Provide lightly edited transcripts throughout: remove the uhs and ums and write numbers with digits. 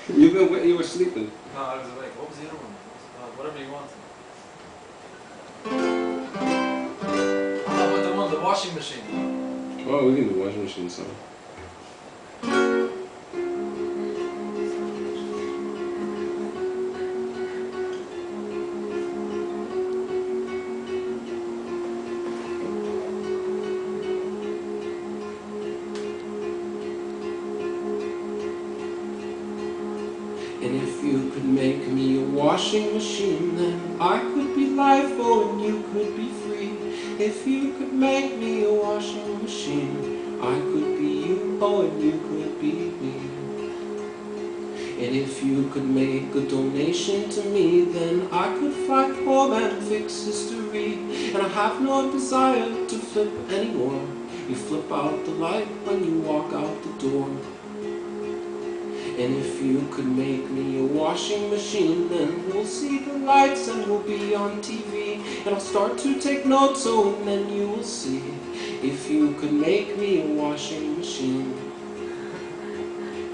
You were sleeping. No, I was awake. What was the other one? Whatever you want. How about the one, the washing machine? Oh, we can do washing machine song. And if you could make me a washing machine, then I could be life, oh, and you could be free. If you could make me a washing machine, I could be you, oh, and you could be me. And if you could make a donation to me, then I could fight home and fix history. And I have no desire to flip anymore. You flip out the light when you walk out the door. And if you could make me a washing machine, then we'll see the lights and we'll be on TV. And I'll start to take notes, oh, and then you will see. If you could make me a washing machine.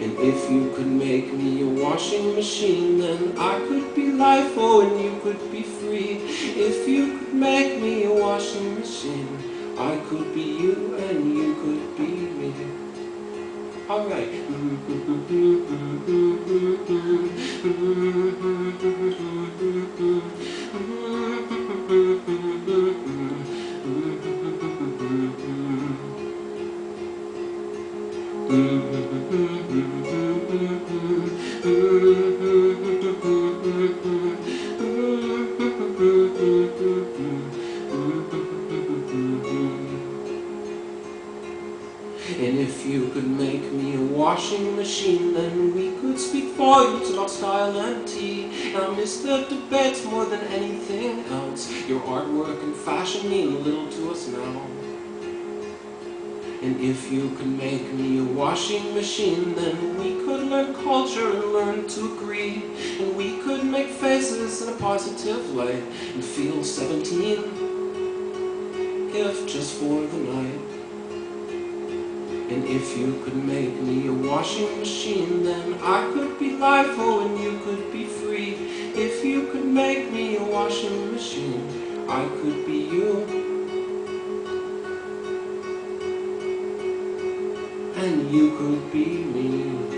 And if you could make me a washing machine, then I could be life, oh, and you could be free. If you could make me a washing machine, I could be you and you could be me. Alright. And if you could make me a washing machine, then we could speak volumes about style and tea. And I miss the debates more than anything else. Your artwork and fashion mean little to us now. And if you could make me a washing machine, then we could learn culture and learn to agree. And we could make faces in a positive light and feel 17, if just for the night. And if you could make me a washing machine, then I could be life, oh, and you could be free. If you could make me a washing machine, I could be you. And you could be me.